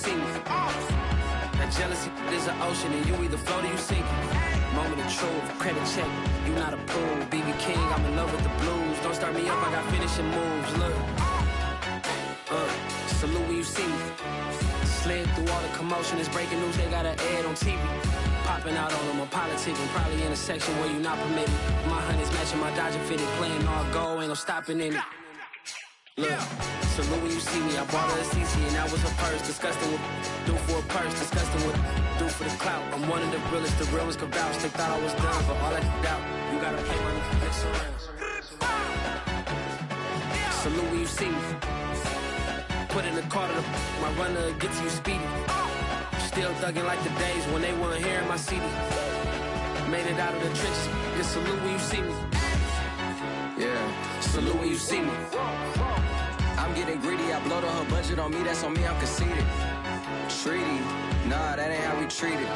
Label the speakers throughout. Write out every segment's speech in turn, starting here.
Speaker 1: see me. That jealousy is an ocean, and you either float or you sink. Moment of truth, credit check, you not approved. BB King, I'm in love with the blues. Don't start me up, I got finishing moves. Look, salute when you see me. Slid through all the commotion, it's breaking news, they got an ad on TV. Popping out on them, I'm politicking, probably in a section where you not permitted. My honey's matching my Dodger fitted, playing all gold, ain't no stopping in it. Look, salute when you see me, I bought her a CC and that was her purse. Disgusting what do for a purse, disgusting what do for the clout. I'm one of the realest, the real ones could vouch. They thought I was done, but all that doubt, you gotta play money, next around. Salute when you see me. Put in the car to my runner, get to you speedy. Still thugging like the days when they weren't hearing my CD. Made it out of the trenches, just salute when you see me. Yeah, salute when you see me. I'm getting greedy, I blowed on her budget on me, that's on me, I'm conceited. Treaty, nah, that ain't how we treat it.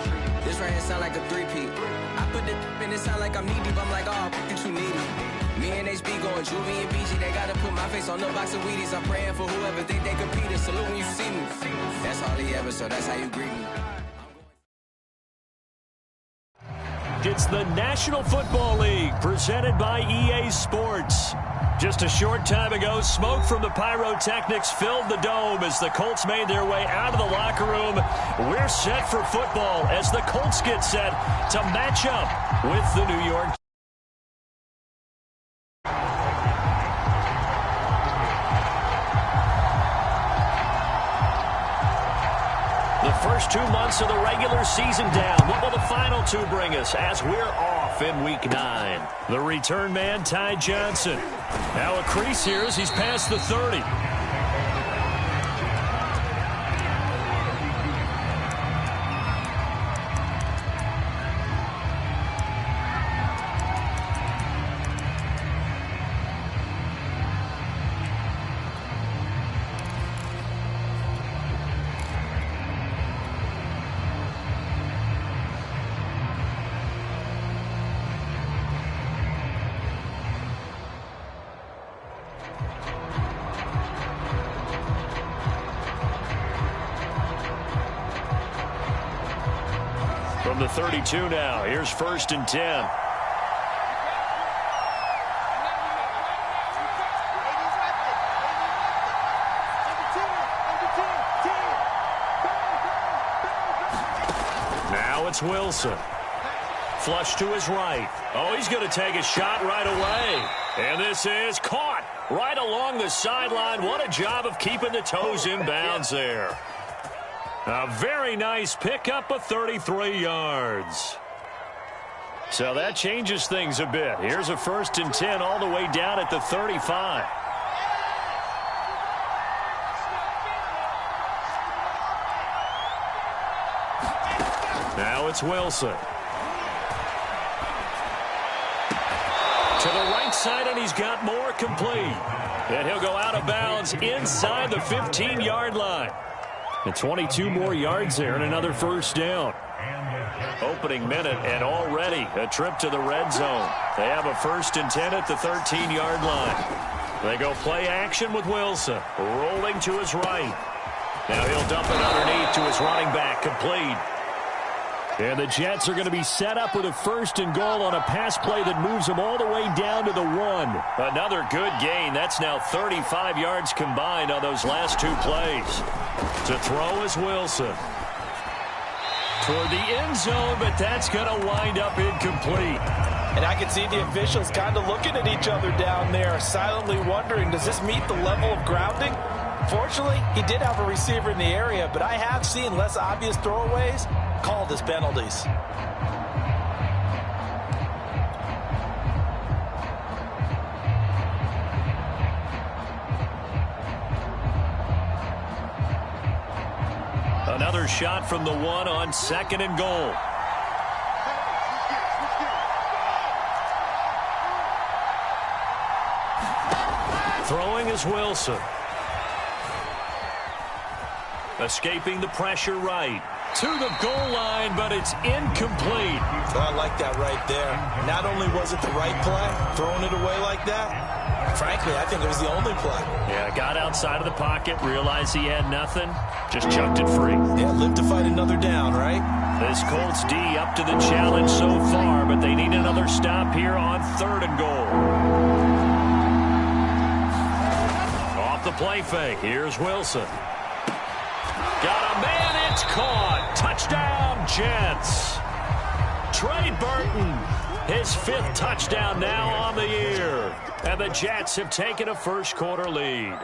Speaker 1: This right here sound like a three-peat. I put the in it sound like I'm knee-deep, I'm like, oh, you too needy. Me and HB going Juvie and BG, they gotta put my face on the box of Wheaties. I'm praying for whoever think they competed. Salute when you see me. That's all he ever, so that's how you greet me.
Speaker 2: It's the National Football League presented by EA Sports. Just a short time ago, smoke from the pyrotechnics filled the dome as the Colts made their way out of the locker room. We're set for football as the Colts get set to match up with the New York. The first 2 months of the regular season down. What will the final two bring us as we're off in Week 9? The return man, Ty Johnson. Now a crease here as he's past the 30. From the 32 now, here's 1st and 10. Now it's Wilson. Flush to his right. Oh, he's going to take a shot right away. And this is caught right along the sideline. What a job of keeping the toes in bounds there. A very nice pickup of 33 yards. So that changes things a bit. Here's a 1st and 10 all the way down at the 35. Now it's Wilson. To the right side, and he's got more complete. And he'll go out of bounds inside the 15-yard line. And 22 more yards there and another 1st down. Opening minute and already a trip to the red zone. They have a 1st and 10 at the 13-yard line. They go play action with Wilson. Rolling to his right. Now he'll dump it underneath to his running back. Complete. And the Jets are going to be set up with a 1st and goal on a pass play that moves them all the way down to the 1. Another good gain. That's now 35 yards combined on those last 2 plays. To throw is Wilson. Toward the end zone, but that's going to wind up incomplete.
Speaker 3: And I can see the officials kind of looking at each other down there, silently wondering, does this meet the level of grounding? Fortunately, he did have a receiver in the area, but I have seen less obvious throwaways called as penalties.
Speaker 2: Another shot from the 1 on 2nd and goal. Throwing is Wilson. Escaping the pressure right. to the goal line, but it's incomplete.
Speaker 3: I like that right there. Not only was it the right play, throwing it away like that, frankly, I think it was the only play.
Speaker 2: Yeah, got outside of the pocket, realized he had nothing, just chucked it free.
Speaker 3: Yeah, live to fight another down, right?
Speaker 2: This Colts D up to the challenge so far, but they need another stop here on 3rd and goal. Off the play fake, here's Wilson. Got a man, it's caught. Touchdown, Jets. Trey Burton, his 5th touchdown now on the year. And the Jets have taken a first-quarter lead.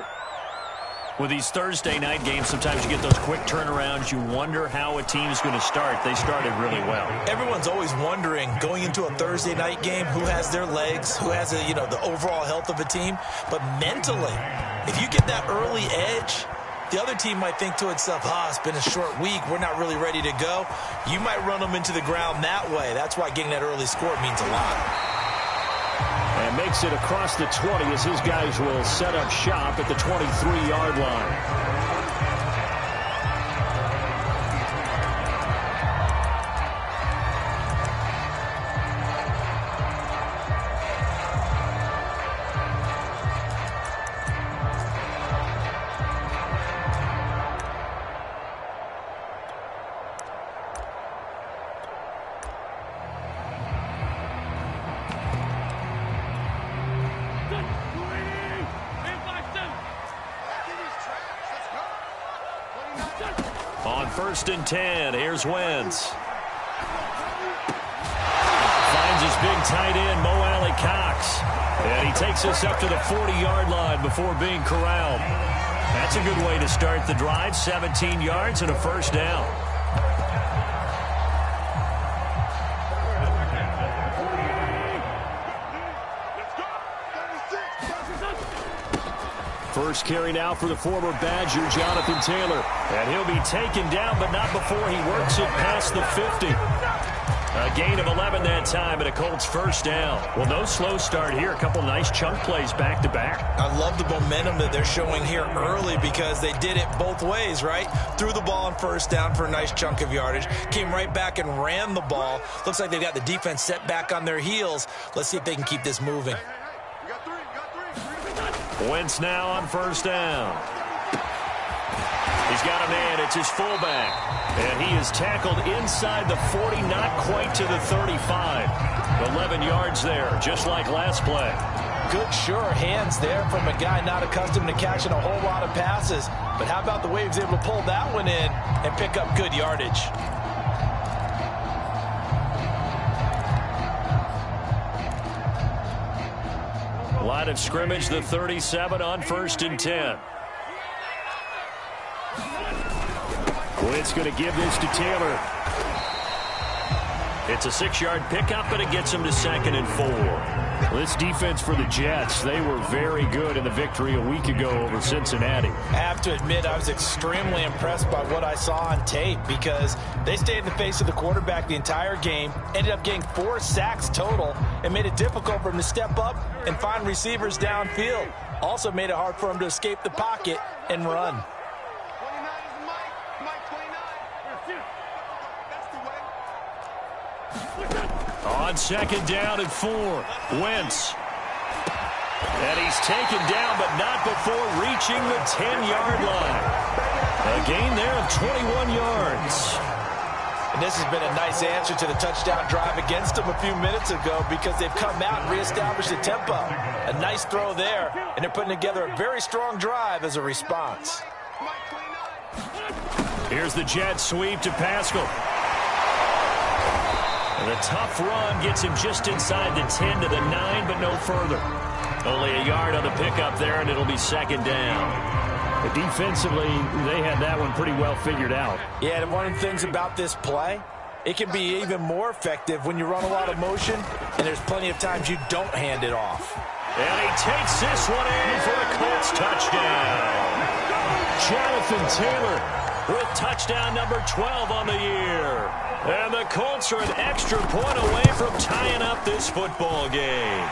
Speaker 2: With these Thursday night games, sometimes you get those quick turnarounds. You wonder how a team's going to start. They started really well.
Speaker 3: Everyone's always wondering, going into a Thursday night game, who has their legs, who has the overall health of a team. But mentally, if you get that early edge, the other team might think to itself, it's been a short week, we're not really ready to go. You might run them into the ground that way. That's why getting that early score means a lot.
Speaker 2: And makes it across the 20 as his guys will set up shop at the 23-yard line. On 1st and 10, here's Wentz. Finds his big tight end, Mo Alley Cox. And he takes us up to the 40-yard line before being corralled. That's a good way to start the drive, 17 yards and a first down. First carry now for the former Badger, Jonathan Taylor. And he'll be taken down, but not before he works it past the 50. A gain of 11 that time, and a Colts first down. Well, no slow start here. A couple nice chunk plays back-to-back.
Speaker 3: I love the momentum that they're showing here early because they did it both ways, right? Threw the ball on first down for a nice chunk of yardage. Came right back and ran the ball. Looks like they've got the defense set back on their heels. Let's see if they can keep this moving.
Speaker 2: Wentz now on first down. He's got a man. It's his fullback. And he is tackled inside the 40, not quite to the 35. 11 yards there, just like last play.
Speaker 3: Good, sure hands there from a guy not accustomed to catching a whole lot of passes. But how about the way he was able to pull that one in and pick up good yardage?
Speaker 2: Line of scrimmage, the 37 on 1st and 10. Quinn's going to give this to Taylor. It's a 6-yard pickup, but it gets him to 2nd and 4. Well, this defense for the Jets, they were very good in the victory a week ago over Cincinnati.
Speaker 3: I have to admit, I was extremely impressed by what I saw on tape because they stayed in the face of the quarterback the entire game, ended up getting 4 sacks total, and made it difficult for him to step up and find receivers downfield. Also made it hard for him to escape the pocket and run.
Speaker 2: On 2nd down and 4, Wentz. And he's taken down, but not before reaching the 10-yard line. A gain there of 21 yards.
Speaker 3: And this has been a nice answer to the touchdown drive against them a few minutes ago because they've come out and reestablished the tempo. A nice throw there, and they're putting together a very strong drive as a response.
Speaker 2: Here's the jet sweep to Pascal. And the tough run gets him just inside the 10 to the 9, but no further. Only a yard on the pickup there, and it'll be 2nd down. But defensively, they had that one pretty well figured out.
Speaker 3: Yeah, and one of the things about this play, it can be even more effective when you run a lot of motion, and there's plenty of times you don't hand it off.
Speaker 2: And he takes this one in for a Colts touchdown. Jonathan Taylor with touchdown number 12 on the year. And the Colts are an extra point away from tying up this football game.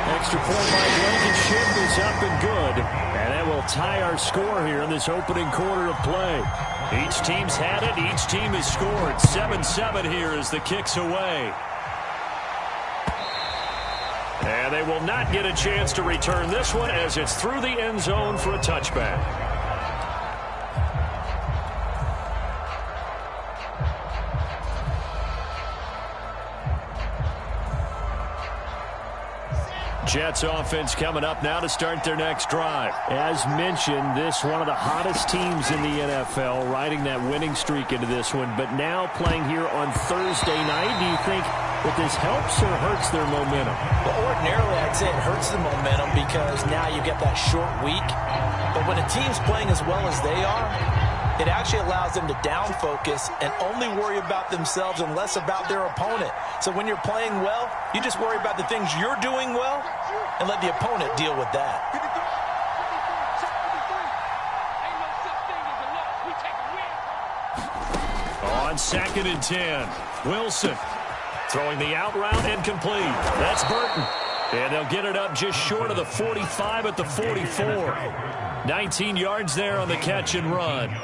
Speaker 2: Extra point by Blankenship is up and good. And that will tie our score here in this opening quarter of play. Each team's had it. Each team has scored. 7-7 here as the kick's away. And they will not get a chance to return this one as it's through the end zone for a touchback. Jets offense coming up now to start their next drive. As mentioned, this one of the hottest teams in the NFL, riding that winning streak into this one, but now playing here on Thursday night. Do you think that this helps or hurts their momentum?
Speaker 3: Well, ordinarily, I'd say it hurts the momentum because now you get that short week. But when a team's playing as well as they are, it actually allows them to down focus and only worry about themselves and less about their opponent. So when you're playing well, you just worry about the things you're doing well and let the opponent deal with that.
Speaker 2: On 2nd and 10, Wilson throwing the out route and complete. That's Burton. And they'll get it up just short of the 45 at the 44. 19 yards there on the catch and run.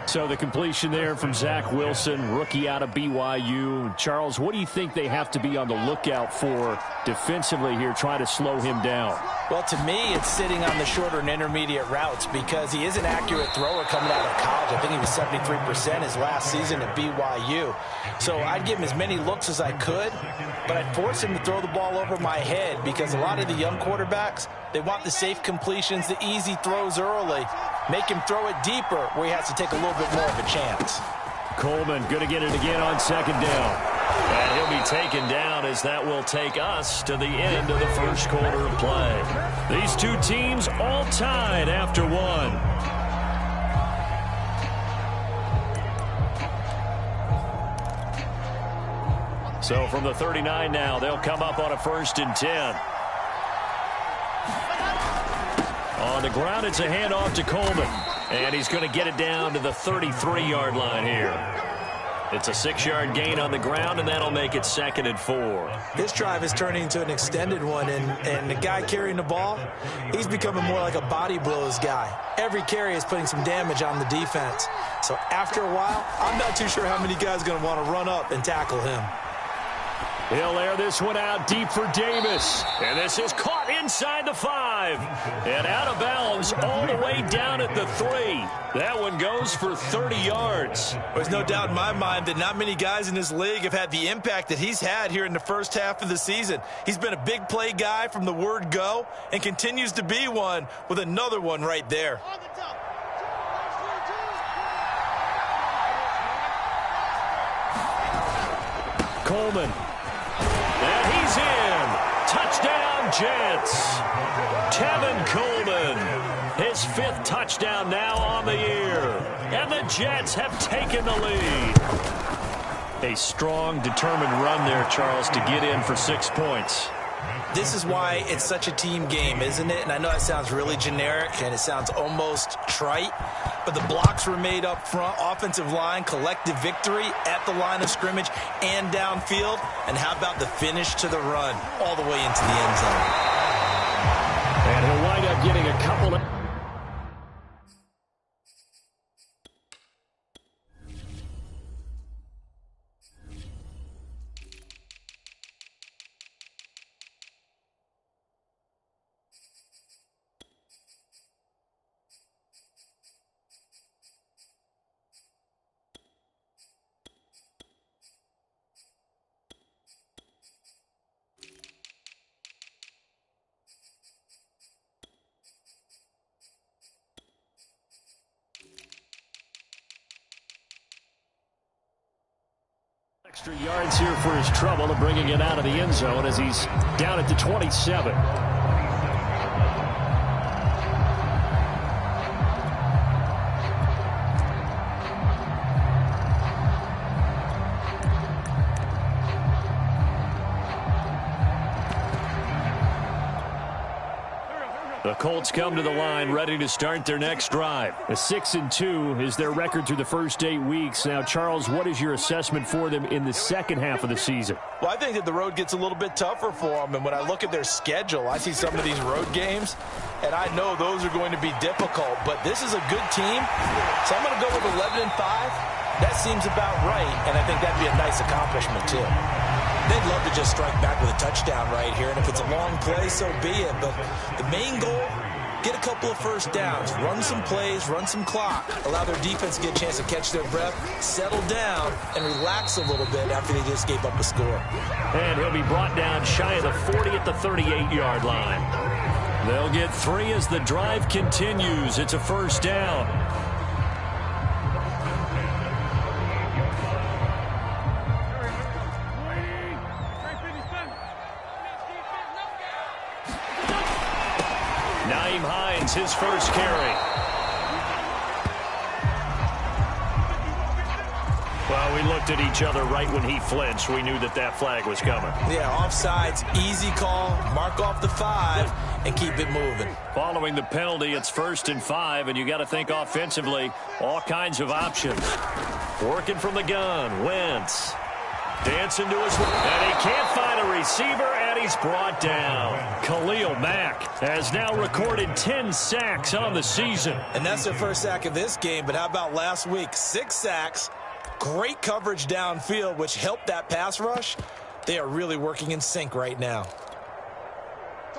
Speaker 2: So the completion there from Zach Wilson, rookie out of BYU. Charles, what do you think they have to be on the lookout for defensively here, trying to slow him down?
Speaker 3: Well, to me, it's sitting on the shorter and intermediate routes because he is an accurate thrower coming out of college. I think he was 73% his last season at BYU. So I'd give him as many looks as I could, but I'd force him to throw the ball over my head because a lot of the young quarterbacks, they want the safe completions, the easy throws early. Make him throw it deeper where he has to take a little bit more of a chance.
Speaker 2: Coleman going to get it again on 2nd down. And he'll be taken down as that will take us to the end of the first quarter of play. These two teams all tied after one. So from the 39 now, they'll come up on a 1st and 10. On the ground, it's a handoff to Coleman. And he's going to get it down to the 33-yard line here. It's a 6-yard gain on the ground, and that'll make it 2nd and 4.
Speaker 3: This drive is turning into an extended one, and the guy carrying the ball, he's becoming more like a body blows guy. Every carry is putting some damage on the defense. So after a while, I'm not too sure how many guys are going to want to run up and tackle him.
Speaker 2: He'll air this one out deep for Davis. And this is caught inside the 5. And out of bounds all the way down at the 3. That one goes for 30 yards.
Speaker 3: There's no doubt in my mind that not many guys in this league have had the impact that he's had here in the first half of the season. He's been a big play guy from the word go and continues to be one with another one right there.
Speaker 2: Coleman. And he's in. Touchdown, Jets. Tevin Coleman. His 5th touchdown now on the year. And the Jets have taken the lead. A strong, determined run there, Charles, to get in for 6 points.
Speaker 3: This is why it's such a team game, isn't it? And I know that sounds really generic and it sounds almost trite, but the blocks were made up front, offensive line, collective victory at the line of scrimmage and downfield. And how about the finish to the run all the way into the end zone?
Speaker 2: And he'll wind up getting a couple of... Extra yards here for his trouble of bringing it out of the end zone as he's down at the 27. The Colts come to the line ready to start their next drive. A 6-2 is their record through the first 8 weeks. Now, Charles, what is your assessment for them in the second half of the season?
Speaker 3: Well, I think that the road gets a little bit tougher for them. And when I look at their schedule, I see some of these road games, and I know those are going to be difficult. But this is a good team, so I'm going to go with 11-5. That seems about right, and I think that'd be a nice accomplishment, too.
Speaker 4: They'd love to just strike back with a touchdown right here, and if it's a long play, so be it. But the main goal, get a couple of first downs, run some plays, run some clock, allow their defense to get a chance to catch their breath, settle down, and relax a little bit after they just gave up a score.
Speaker 2: And he'll be brought down shy of the 40 at the 38-yard line. They'll get 3 as the drive continues. It's a first down. His first carry. Well, we looked at each other right when he flinched. We knew that that flag was coming.
Speaker 4: Yeah, offsides, easy call, mark off the 5, and keep it moving.
Speaker 2: Following the penalty, it's 1st and 5, and you got to think offensively, all kinds of options. Working from the gun, Wentz. Dancing to his, and he can't find a receiver, and he's brought down. Khalil Mack has now recorded 10 sacks on the season.
Speaker 4: And that's their first sack of this game, but how about last week? 6 sacks, great coverage downfield, which helped that pass rush. They are really working in sync right now.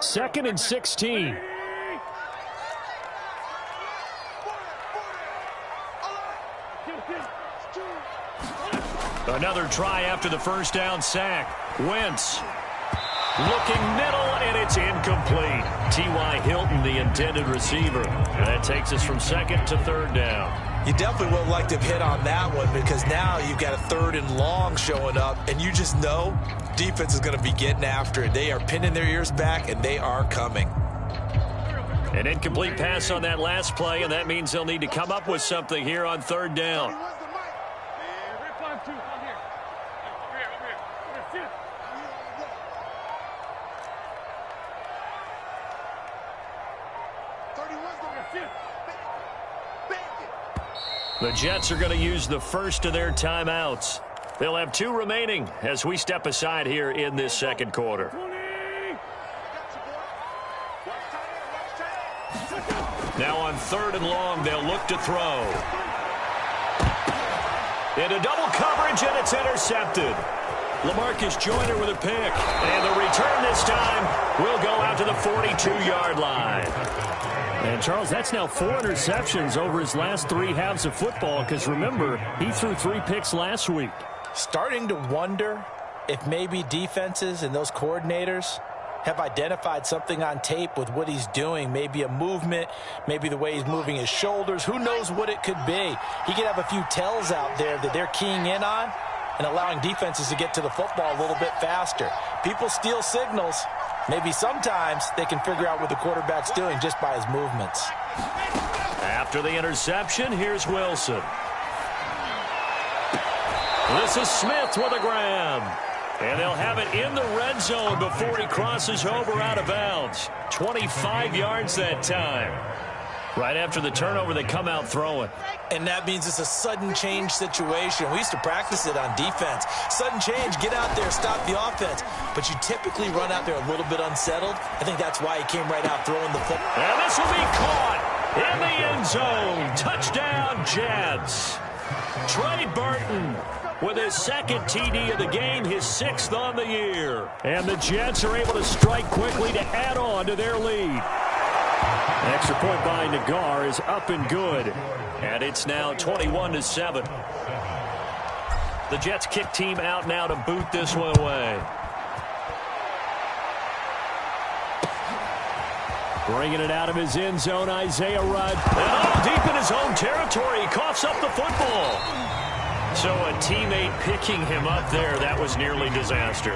Speaker 2: 2nd and 16. Another try after the first down sack. Wentz looking middle, and it's incomplete. T.Y. Hilton, the intended receiver. And that takes us from 2nd to 3rd down.
Speaker 4: You definitely would like to hit on that one because now you've got a 3rd and long showing up, and you just know defense is going to be getting after it. They are pinning their ears back, and they are coming.
Speaker 2: An incomplete pass on that last play, and that means they'll need to come up with something here on 3rd down. The Jets are going to use the first of their timeouts. They'll have 2 remaining as we step aside here in this second quarter. Now on 3rd and long, they'll look to throw. Into double coverage, and it's intercepted. LaMarcus Joyner with a pick. And the return this time will go out to the 42-yard line. And, Charles, that's now 4 interceptions over his last 3 halves of football because, remember, he threw 3 picks last week.
Speaker 3: Starting to wonder if maybe defenses and those coordinators have identified something on tape with what he's doing. Maybe a movement, maybe the way he's moving his shoulders. Who knows what it could be? He could have a few tells out there that they're keying in on and allowing defenses to get to the football a little bit faster. People steal signals. Maybe sometimes they can figure out what the quarterback's doing just by his movements.
Speaker 2: After the interception, here's Wilson. This is Smith with a grab. And they'll have it in the red zone before he crosses over out of bounds. 25 yards that time. Right after the turnover, they come out throwing.
Speaker 4: And that means it's a sudden change situation. We used to practice it on defense. Sudden change, get out there, stop the offense. But you typically run out there a little bit unsettled. I think that's why he came right out throwing the football.
Speaker 2: And this will be caught in the end zone. Touchdown, Jets. Trey Burton with his 2nd TD of the game, his 6th on the year. And the Jets are able to strike quickly to add on to their lead. Extra point by Nagar is up and good. And it's now 21-7. The Jets kick team out now to boot this one away. Bringing it out of his end zone, Isaiah Rudd. And all deep in his own territory, he coughs up the football. So a teammate picking him up there, that was nearly disaster.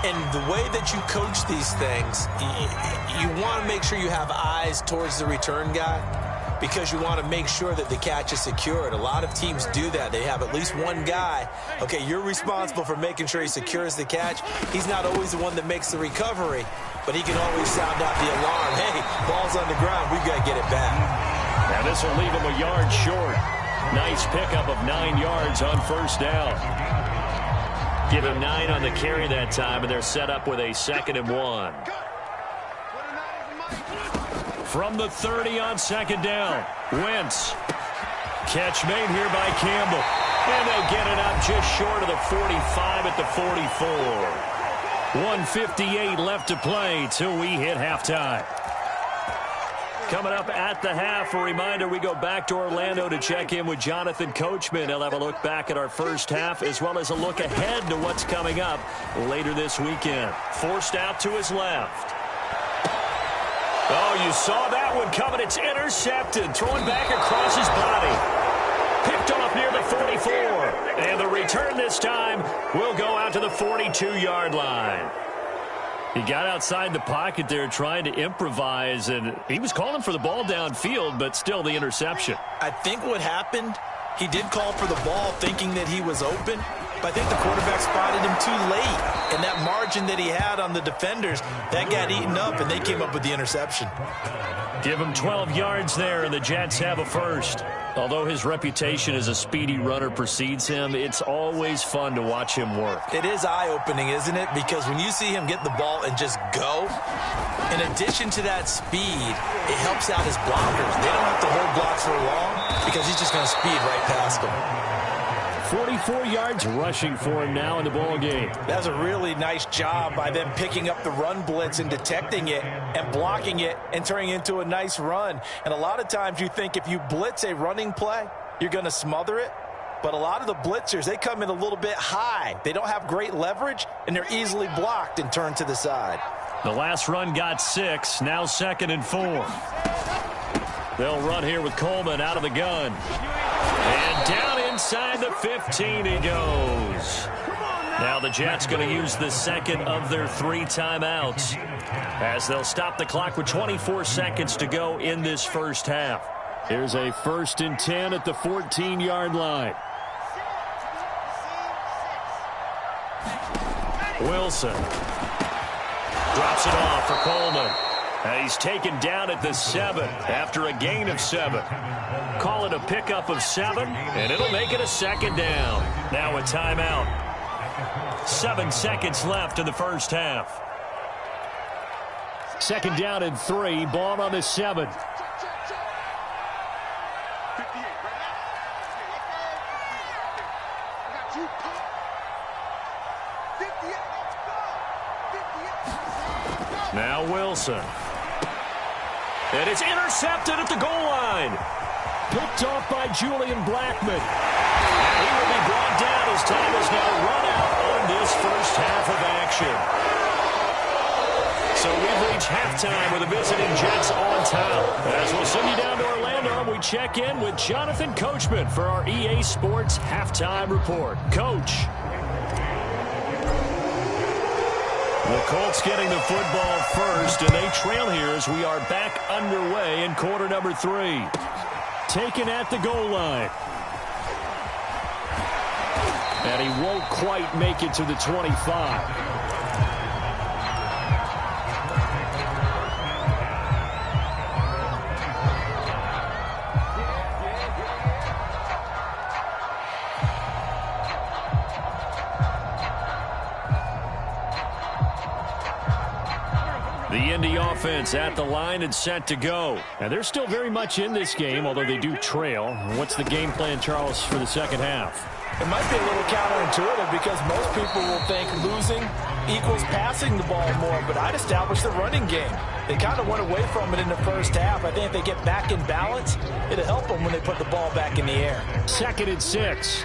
Speaker 4: And the way that you coach these things, you want to make sure you have eyes towards the return guy. because you want to make sure that the catch is secured. A lot of teams do that. They have at least one guy. Okay, you're responsible for making sure he secures the catch. He's not always the one that makes the recovery, but he can always sound out the alarm. Hey, ball's on the ground. We've got to get it back.
Speaker 2: Now this will leave him a yard short. Nice pickup of 9 yards on first down. Give him 9 on the carry that time, and they're set up with a 2nd and 1. From the 30 on 2nd down, Wentz. Catch made here by Campbell. And they get it up just short of the 45 at the 44. 1:58 left to play till we hit halftime. Coming up at the half, a reminder, we go back to Orlando to check in with Jonathan Coachman. He'll have a look back at our first half as well as a look ahead to what's coming up later this weekend. Forced out to his left. Oh, you saw that one coming. It's intercepted. Throwing back across his body. Picked off near the 44. And the return this time will go out to the 42-yard line. He got outside the pocket there trying to improvise, and he was calling for the ball downfield, but still the interception.
Speaker 3: I think what happened, he did call for the ball thinking that he was open, but I think the quarterback spotted him too late. And that margin that he had on the defenders, that got eaten up, and they came up with the interception.
Speaker 2: Give him 12 yards there, and the Jets have a first. Although his reputation as a speedy runner precedes him, it's always fun to watch him work.
Speaker 3: It is eye-opening, isn't it? Because when you see him get the ball and just go, in addition to that speed, it helps out his blockers. They don't have to hold blocks for long because he's just going to speed right past them.
Speaker 2: 44 yards rushing for him now in the ball game.
Speaker 3: That's a really nice job by them picking up the run blitz and detecting it and blocking it and turning it into a nice run. And a lot of times you think if you blitz a running play, you're going to smother it. But a lot of the blitzers, they come in a little bit high. They don't have great leverage, and they're easily blocked and turned to the side.
Speaker 2: The last run got 6, now 2nd and 4. They'll run here with Coleman out of the gun. And down inside the 15 he goes. Now the Jets going to use the second of their 3 timeouts as they'll stop the clock with 24 seconds to go in this first half. Here's a 1st and 10 at the 14-yard line. Wilson drops it off for Coleman. And he's taken down at the 7 after a gain of 7. Call it a pickup of 7, and it'll make it a 2nd down. Now a timeout. 7 seconds left in the first half. 2nd down and 3, ball on the 7. Now Wilson. And it's intercepted at the goal line. Picked off by Julian Blackman. And he will be brought down as time is now run out on this first half of action. So we've reached halftime with the visiting Jets on top. As we'll send you down to Orlando, we check in with Jonathan Coachman for our EA Sports Halftime Report. Coach. The Colts getting the football first, and they trail here as we are back underway in quarter number 3. Taken at the goal line. And he won't quite make it to the 25. The Indy offense at the line and set to go. And they're still very much in this game, although they do trail. What's the game plan, Charles, for the second half?
Speaker 3: It might be a little counterintuitive because most people will think losing equals passing the ball more, but I'd establish the running game. They kind of went away from it in the first half. I think if they get back in balance, it'll help them when they put the ball back in the air.
Speaker 2: 2nd and 6.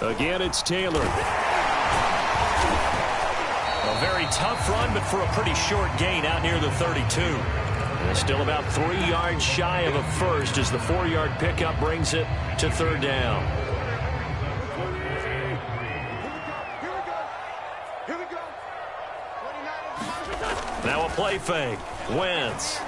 Speaker 2: Again, it's Taylor. A very tough run, but for a pretty short gain out near the 32. And still about 3 yards shy of a first as the 4-yard pickup brings it to third down. Now a play fake. Wentz.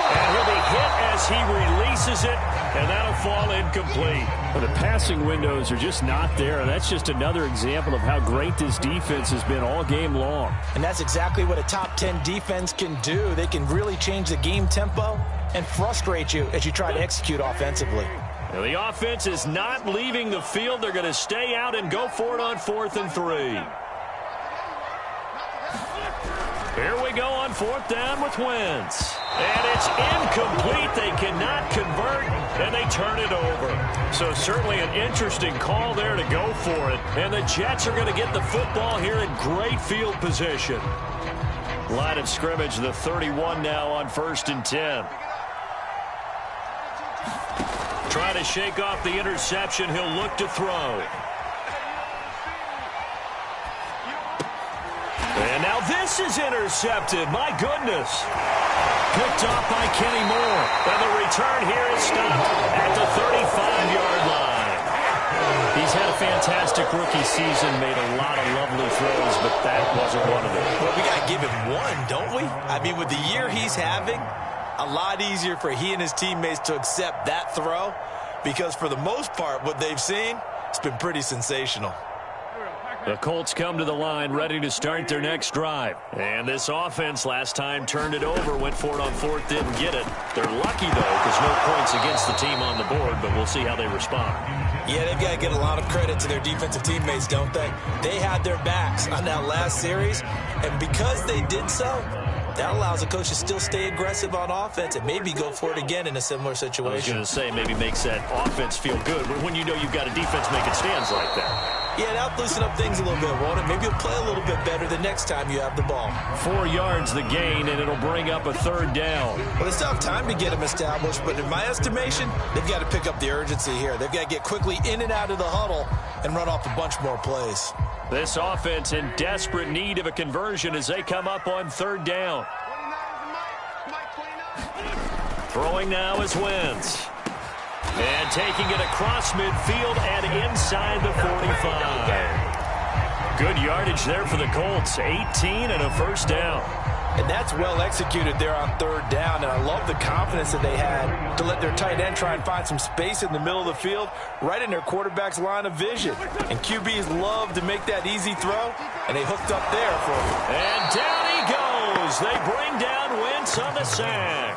Speaker 2: And he'll be hit as he releases it, and that'll fall incomplete. Well, the passing windows are just not there, and that's just another example of how great this defense has been all game long.
Speaker 3: And that's exactly what a top 10 defense can do. They can really change the game tempo and frustrate you as you try to execute offensively.
Speaker 2: Now the offense is not leaving the field. They're going to stay out and go for it on 4th and 3. Here we go on 4th down with Wentz. And it's incomplete. They cannot convert, and they turn it over. So certainly an interesting call there to go for it. And the Jets are going to get the football here in great field position. Line of scrimmage, the 31 now on 1st and 10. Trying to shake off the interception. He'll look to throw. And now this is intercepted. My goodness. Picked off by Kenny Moore. And the return here is stopped at the 35-yard line. He's had a fantastic rookie season, made a lot of lovely throws, but that wasn't one of them.
Speaker 4: Well, we got to give him one, don't we? I mean, with the year he's having, a lot easier for he and his teammates to accept that throw because for the most part, what they've seen, it's been pretty sensational.
Speaker 2: The Colts come to the line, ready to start their next drive. And this offense last time turned it over, went for it on 4th, didn't get it. They're lucky, though, because no points against the team on the board, but we'll see how they respond.
Speaker 4: Yeah, they've got to give a lot of credit to their defensive teammates, don't they? They had their backs on that last series, and because they did so, that allows the coach to still stay aggressive on offense and maybe go for it again in a similar situation.
Speaker 2: I was going to say maybe makes that offense feel good, but when you know you've got a defense making stands like that.
Speaker 4: Yeah, that'll loosen up things a little bit, won't it? Maybe you'll play a little bit better the next time you have the ball.
Speaker 2: 4 yards the gain, and it'll bring up a 3rd down.
Speaker 4: Well, they still have time to get them established, but in my estimation, they've got to pick up the urgency here. They've got to get quickly in and out of the huddle and run off a bunch more plays.
Speaker 2: This offense in desperate need of a conversion as they come up on 3rd down. Throwing now is Wentz. And taking it across midfield and inside the 45. Good yardage there for the Colts. 18 and a 1st down.
Speaker 3: And that's well executed there on 3rd down. And I love the confidence that they had to let their tight end try and find some space in the middle of the field, right in their quarterback's line of vision. And QBs love to make that easy throw, and they hooked up there for him.
Speaker 2: And down he goes. They bring down Wentz on the sack.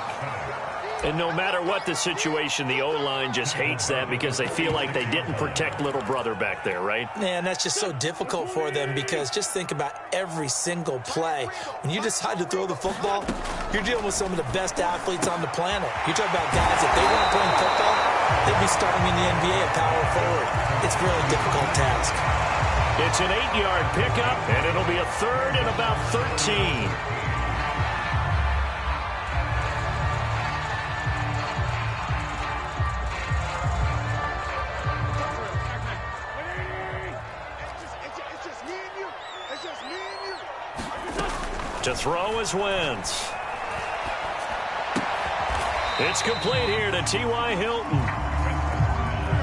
Speaker 2: And no matter what the situation, the O-line just hates that because they feel like they didn't protect little brother back there, right?
Speaker 4: Man, that's just so difficult for them because just think about every single play. When you decide to throw the football, you're dealing with some of the best athletes on the planet. You talk about guys, if they weren't playing football, they'd be starting in the NBA at power forward. It's a really difficult task.
Speaker 2: It's an 8-yard pickup, and it'll be a 3rd and about 13. To throw is Wentz. It's complete here to T.Y. Hilton.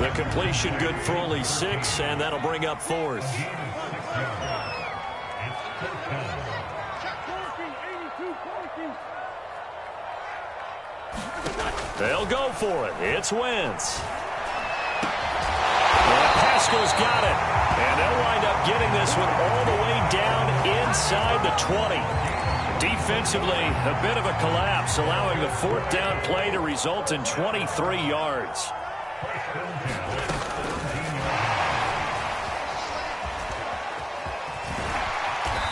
Speaker 2: The completion good for only 6, and that'll bring up 4th. They'll go for it. It's Wentz. And Pascal's got it. And they'll wind up getting this one all the way down inside the 20. Defensively, a bit of a collapse, allowing the 4th down play to result in 23 yards.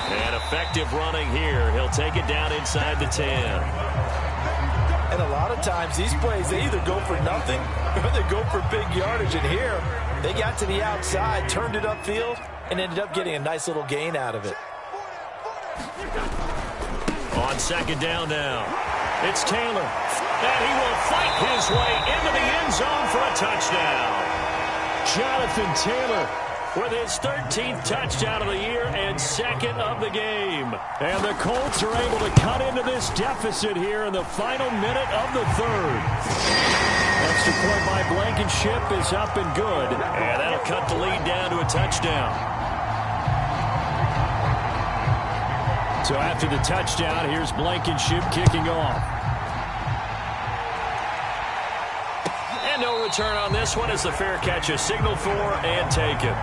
Speaker 2: And effective running here. He'll take it down inside the 10.
Speaker 3: And a lot of times, these plays, they either go for nothing or they go for big yardage. And here, they got to the outside, turned it upfield, and ended up getting a nice little gain out of it.
Speaker 2: On 2nd down now, it's Taylor. And he will fight his way into the end zone for a touchdown. Jonathan Taylor with his 13th touchdown of the year and second of the game. And the Colts are able to cut into this deficit here in the final minute of the third. Extra point by Blankenship is up and good. And that'll cut the lead down to a touchdown. So after the touchdown, here's Blankenship kicking off. And no return on this one as the fair catch is signaled for and taken.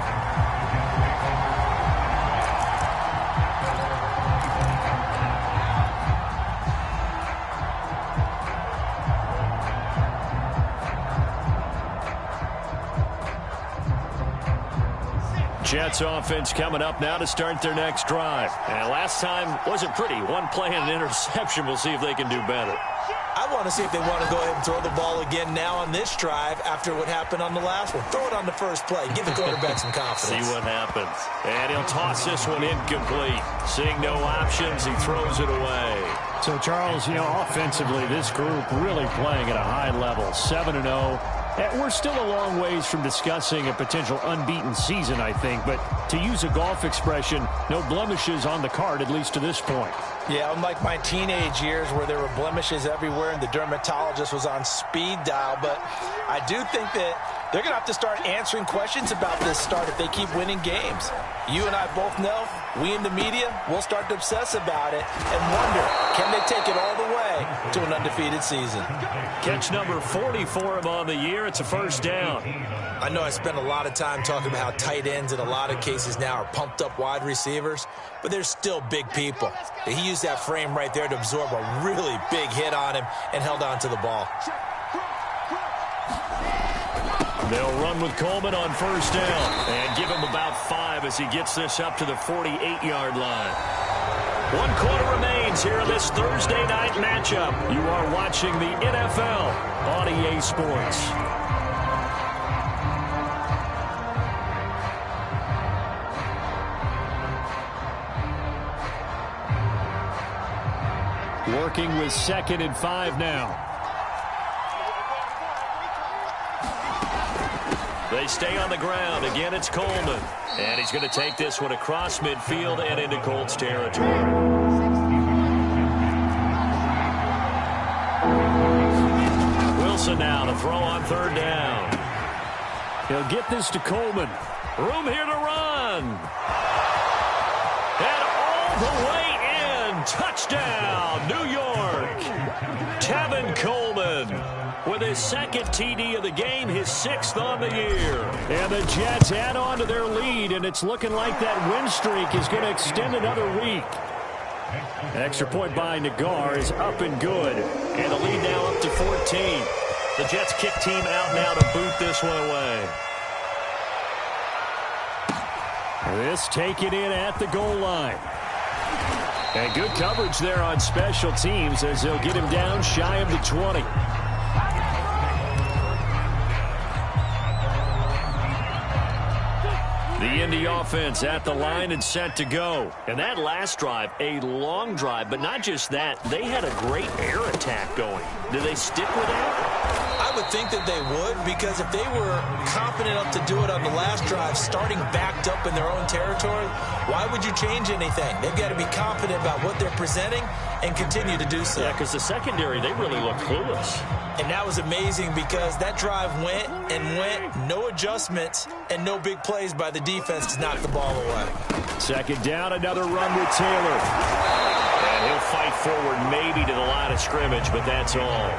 Speaker 2: Jets offense coming up now to start their next drive. And last time wasn't pretty. One play and an interception. We'll see if they can do better.
Speaker 4: I want to see if they want to go ahead and throw the ball again now on this drive after what happened on the last one. Throw it on the first play. Give the quarterback some confidence.
Speaker 2: See what happens. And he'll toss this one incomplete. Seeing no options, he throws it away. So, Charles, offensively, this group really playing at a high level. 7-0. We're still a long ways from discussing a potential unbeaten season, I think. But to use a golf expression, no blemishes on the card, at least to this point.
Speaker 3: Yeah, unlike my teenage years where there were blemishes everywhere and the dermatologist was on speed dial. But I do think that they're going to have to start answering questions about this start if they keep winning games. You and I both know, we in the media, we'll start to obsess about it and wonder, can they take it all the way to an undefeated season?
Speaker 2: Catch number 40 for him on the year. It's a first down.
Speaker 4: I know I spent a lot of time talking about how tight ends in a lot of cases now are pumped up wide receivers, but they're still big people. He used that frame right there to absorb a really big hit on him and held on to the ball.
Speaker 2: They'll run with Coleman on first down and give him about 5 as he gets this up to the 48-yard line. 1 quarter remains here in this Thursday night matchup. You are watching the NFL on EA Sports. Working with 2nd and 5 now. They stay on the ground. Again, it's Coleman. And he's going to take this one across midfield and into Colts territory. Wilson now to throw on 3rd down. He'll get this to Coleman. Room here to run. And all the way in. Touchdown, New York. Tevin Coleman with his 2nd TD of the game, his 6th on the year. And the Jets add on to their lead, and it's looking like that win streak is going to extend another week. An extra point by Nagar is up and good. And the lead now up to 14. The Jets kick team out now to boot this one away. This taken in at the goal line. And good coverage there on special teams as they'll get him down shy of the 20. The Indy offense at the line and set to go. And that last drive, a long drive, but not just that. They had a great air attack going. Do they stick with that?
Speaker 4: I would think that they would, because if they were confident enough to do it on the last drive, starting backed up in their own territory, why would you change anything? They've got to be confident about what they're presenting and continue to do so.
Speaker 2: Yeah, because the secondary, they really looked clueless.
Speaker 4: And that was amazing because that drive went and went, no adjustments, and no big plays by the defense to knock the ball away.
Speaker 2: 2nd down, another run with Taylor. And he'll fight forward maybe to the line of scrimmage, but that's all.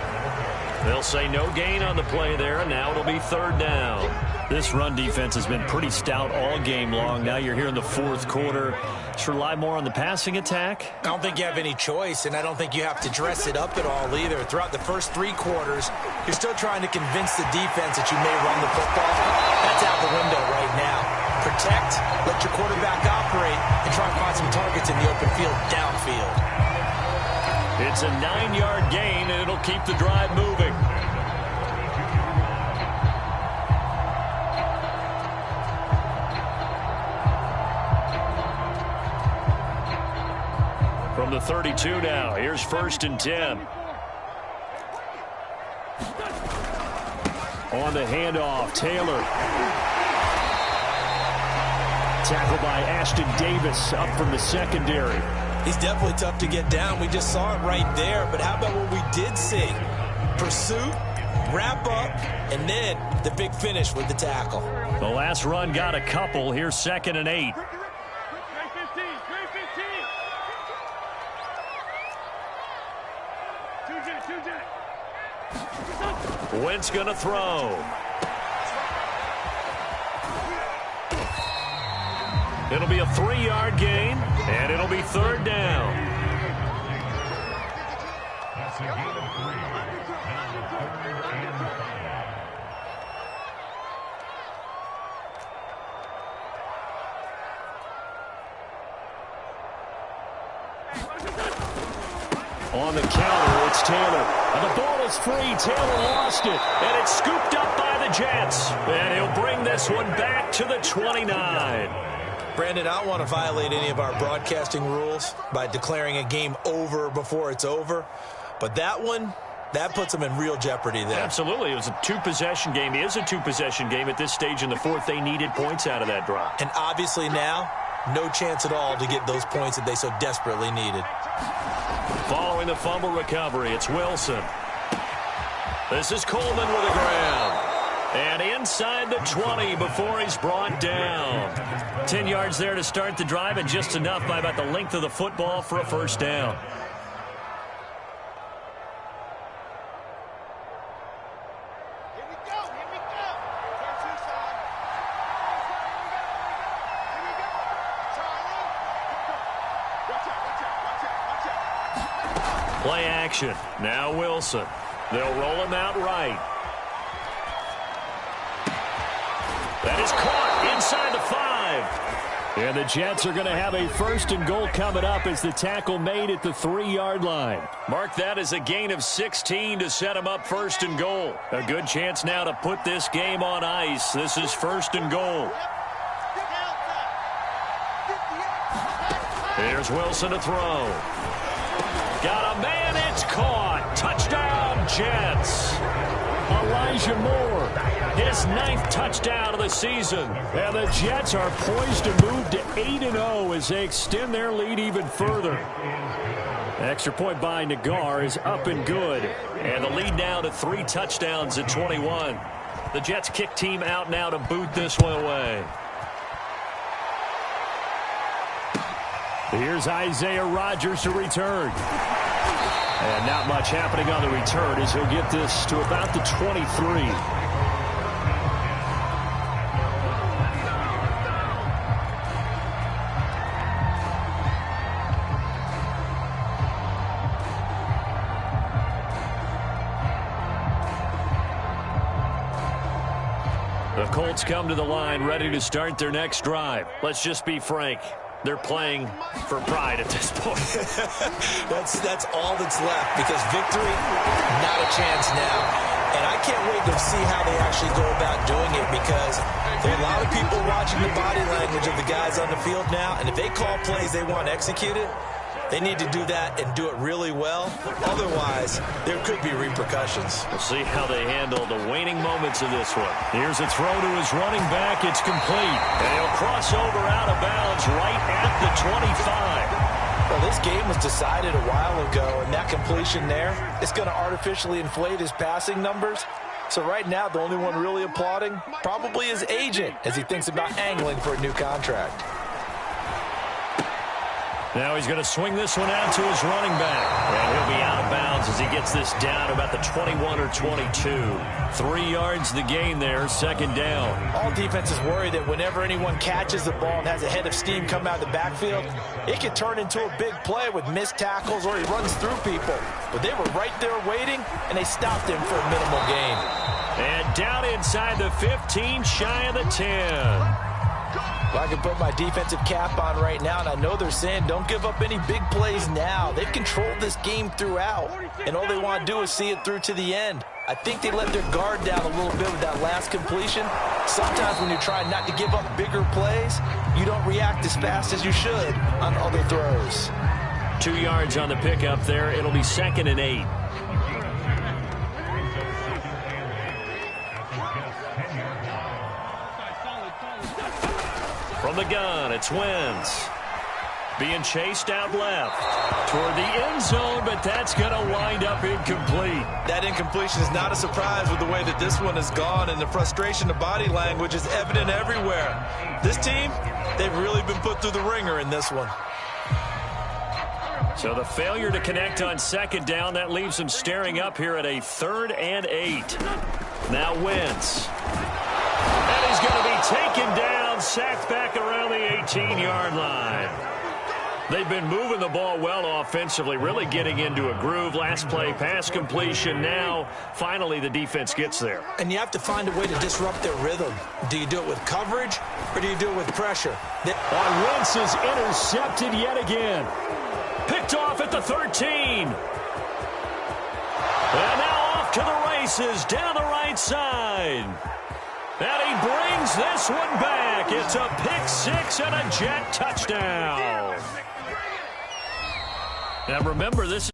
Speaker 2: They'll say no gain on the play there, and now it'll be 3rd down. This run defense has been pretty stout all game long. Now you're here in the 4th quarter. Just rely more on the passing attack?
Speaker 4: I don't think you have any choice, and I don't think you have to dress it up at all either. Throughout the first 3 quarters, you're still trying to convince the defense that you may run the football. That's out the window right now. Protect, let your quarterback operate, and try and find some targets in the open field downfield.
Speaker 2: It's a 9-yard gain, and it'll keep the drive moving. From the 32 now, here's 1st and 10. On the handoff, Taylor. Tackled by Ashton Davis up from the secondary.
Speaker 4: He's definitely tough to get down. We just saw it right there. But how about what we did see? Pursuit, wrap up, and then the big finish with the tackle.
Speaker 2: The last run got a couple. Here's 2nd and 8. Wentz going to throw. It'll be a 3-yard gain, and it'll be 3rd down.
Speaker 5: That's a gain of 3. Now 3rd and 5.
Speaker 2: On the counter, it's Taylor. And the ball is free. Taylor lost it. And it's scooped up by the Jets. And he'll bring this one back to the 29.
Speaker 4: Brandon, I don't want to violate any of our broadcasting rules by declaring a game over before it's over. But that one, that puts them in real jeopardy there.
Speaker 2: Absolutely. It was a 2-possession game. It is a 2-possession game at this stage in the 4th. They needed points out of that drive.
Speaker 4: And obviously now, no chance at all to get those points that they so desperately needed.
Speaker 2: Following the fumble recovery, it's Wilson. This is Coleman with a grab. And inside the 20 before he's brought down. 10 yards there to start the drive, and just enough by about the length of the football for a 1st down. Play action. Now Wilson. They'll roll him out right. That is caught inside the 5. And the Jets are going to have a 1st and goal coming up as the tackle made at the 3-yard line. Mark that as a gain of 16 to set him up 1st and goal. A good chance now to put this game on ice. This is 1st and goal. Here's Wilson to throw. Got a man, it's caught. Touchdown, Jets. Elijah Moore, his 9th touchdown of the season. And the Jets are poised to move to 8-0 as they extend their lead even further. Extra point by Nagar is up and good. And the lead now to 3 touchdowns at 21. The Jets kick team out now to boot this one away. Here's Isaiah Rodgers to return. And not much happening on the return as he'll get this to about the 23. The Colts come to the line ready to start their next drive. Let's just be frank. They're playing for pride at this point.
Speaker 4: That's all that's left, because victory, not a chance now. And I can't wait to see how they actually go about doing it, because there are a lot of people watching the body language of the guys on the field now, and if they call plays they want executed, they need to do that and do it really well. Otherwise, there could be repercussions.
Speaker 2: We'll see how they handle the waning moments of this one. Here's a throw to his running back. It's complete. And he'll cross over out of bounds right at the 25.
Speaker 3: Well, this game was decided a while ago, and that completion there is going to artificially inflate his passing numbers. So right now, the only one really applauding probably his agent as he thinks about angling for a new contract.
Speaker 2: Now he's going to swing this one out to his running back. And he'll be out of bounds as he gets this down about the 21 or 22. 3 yards the gain there, 2nd down.
Speaker 3: All defenses worry that whenever anyone catches the ball and has a head of steam come out of the backfield, it can turn into a big play with missed tackles or he runs through people. But they were right there waiting, and they stopped him for a minimal gain.
Speaker 2: And down inside the 15, shy of the 10.
Speaker 3: Well, I can put my defensive cap on right now, and I know they're saying don't give up any big plays now. They've controlled this game throughout, and all they want to do is see it through to the end. I think they let their guard down a little bit with that last completion. Sometimes when you're trying not to give up bigger plays, you don't react as fast as you should on other throws.
Speaker 2: 2 yards on the pickup there. It'll be 2nd and 8. From From the gun, it's Wentz. Being chased out left toward the end zone, but that's going to wind up incomplete.
Speaker 3: That incompletion is not a surprise with the way that this one has gone, and the frustration of body language is evident everywhere. This team, they've really been put through the ringer in this one.
Speaker 2: So the failure to connect on second down, that leaves them staring up here at a 3rd and 8. Now Wentz. And he's going to be taken down, sacked back around the 18-yard line. They've been moving the ball well offensively, really getting into a groove. Last play, pass completion. Now, finally, the defense gets there.
Speaker 4: And you have to find a way to disrupt their rhythm. Do you do it with coverage, or do you do it with pressure?
Speaker 2: Wentz is intercepted yet again. Picked off at the 13. And now off to the races, down the right side. And he brings this one back. It's a pick 6 and a Jet touchdown. Now remember, this